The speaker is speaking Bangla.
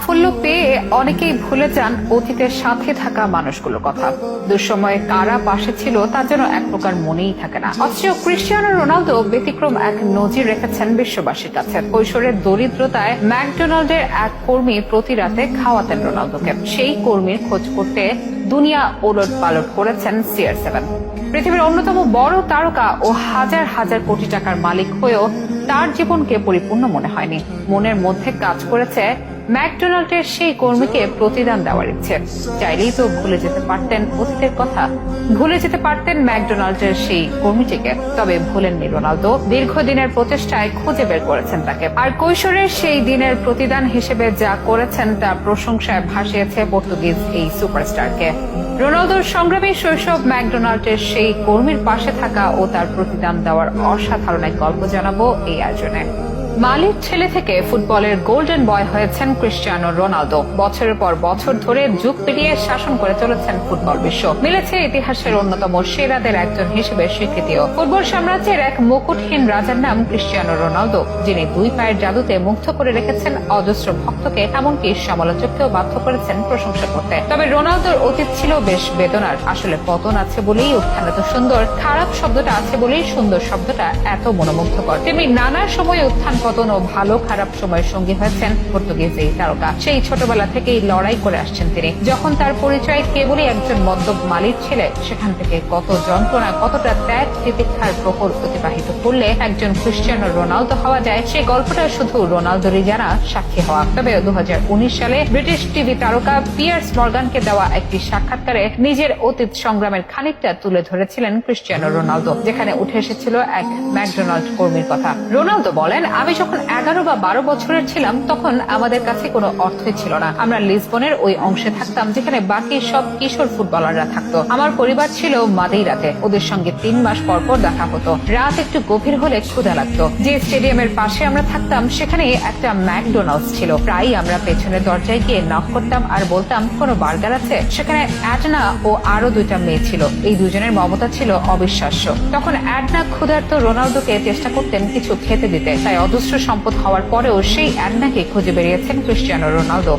সাফল্য পেয়ে অনেকেই ভুলে যান অতীতের সাথে থাকা মানুষগুলোর কথা। দুঃসময়ে কারা পাশে ছিল তা যেন এক প্রকার মনেই থাকে না। অথচ ক্রিস্টিয়ানো রোনালদো ব্যতিক্রম এক নজির রেখেছেন বিশ্ববাসীর কাছে। কৈশোরের দরিদ্রতায় ম্যাকডোনাল্ডের এক কর্মী প্রতি রাতে খাওয়াতেন রোনালদোকে। সেই কর্মীর খোঁজ করতে দুনিয়া ওলট পালট করেছেন CR7। পৃথিবীর অন্যতম বড় তারকা ও হাজার হাজার কোটি টাকার মালিক হয়েও তার জীবনকে পরিপূর্ণ মনে হয়নি। মনের মধ্যে কাজ করেছে ম্যাকডোনাল্ডের সেই কর্মীকে প্রতিদান দেওয়ার ইচ্ছে। চাইলেই তো ভুলে যেতে পারতেন অতীতের কথা, ভুলে যেতে পারতেন ম্যাকডোনাল্ডের সেই কর্মীটিকে। তবে ভুলেননি রোনালদো। দীর্ঘদিনের প্রচেষ্টায় খুঁজে বের করেছেন তাকে। আর কৈশোরের সেই দিনের প্রতিদান হিসেবে যা করেছেন তা প্রশংসায় ভাসিয়েছে পর্তুগিজ এই সুপারস্টারকে। রোনালদোর সংগ্রামী শৈশব, ম্যাকডোনাল্ডের সেই কর্মীর পাশে থাকা ও তার প্রতিদান দেওয়ার অসাধারণ এক গল্প জানাবো এই আয়োজনে। মালির ছেলে থেকে ফুটবলের গোল্ডেন বয় হয়েছেন ক্রিস্টিয়ানো রোনালদো। বছরের পর বছর ধরে যুগ পেরিয়ে শাসন করে চলেছেন ফুটবল বিশ্ব। মিলেছে ইতিহাসের অন্যতম সেরাদের একজন হিসেবে স্বীকৃতিও। ফুটবল সাম্রাজ্যের এক মুকুটহীন রাজার নাম ক্রিস্টিয়ানো রোনালদো, যিনি দুই পায়ের জাদুতে মুগ্ধ করে রেখেছেন অজস্র ভক্তকে, এমনকি সমালোচককেও বাধ্য করেছেন প্রশংসা করতে। তবে রোনালদোর অতীত ছিল বেশ বেদনার। আসলে পতন আছে বলেই উত্থান এত সুন্দর, খারাপ শব্দটা আছে বলেই সুন্দর শব্দটা এত মনোমুগ্ধকর। তেমনি নানা সময় উত্থান পতন ও ভালো খারাপ সময়ের সঙ্গী হয়েছেন পর্তুগিজ এই তারকা। সেই ছোটবেলা থেকেই লড়াই করে আসছেন তিনি। যখন তার পরিচয় কেবলই একজন মদ্যপ মালির ছেলে, সেখান থেকে কত যন্ত্রণা, কতটা ত্যাগ তিতিক্ষার প্রহর অতিবাহিত করলে একজন ক্রিস্টিয়ানো রোনালদো হওয়া যায়, সেই গল্পটা শুধু রোনালদোরই জানা, সাক্ষী হওয়া। তবে 2019 সালে ব্রিটিশ টিভি তারকা পিয়ার্স মর্গানকে দেওয়া একটি সাক্ষাৎকারে নিজের অতীত সংগ্রামের খানিকটা তুলে ধরেছিলেন ক্রিস্টিয়ানো রোনালদো, যেখানে উঠে এসেছিল এক ম্যাকডোনাল্ড কর্মীর কথা। রোনালদো বলেন, আমি যখন 11 বা 12 বছরের ছিলাম তখন আমাদের কাছে কোনো অর্থই ছিল না। আমরা লিসবনের ওই অংশে থাকতাম যেখানে বাকি সব কিশোর ফুটবলাররা থাকতো। আমার পরিবার ছিল মাদেইরাতে। ওদের সঙ্গে 3 মাস পর পর দেখা হতো। রাত একটু গভীর হলে ক্ষুধা লাগতো। যে স্টেডিয়ামের পাশে আমরা থাকতাম সেখানে একটা ম্যাকডোনাল্ডস ছিল। প্রায়ই আমরা পেছনের দরজায় গিয়ে নক করতাম আর বলতাম, কোনো বার্গার আছে? সেখানে অ্যাডনা ও আরো 2টা মেয়ে ছিল। এই দুজনের মমতা ছিল অবিশ্বাস্য। তখন অ্যাডনা ক্ষুধার্ত রোনালদোকে চেষ্টা করতেন কিছু খেতে দিতে। তাই অজস্র সম্পদ হওয়ার পরেও সেই অ্যাডনাকে খুঁজে বেরিয়েছেন ক্রিস্টিয়ানো রোনালদো।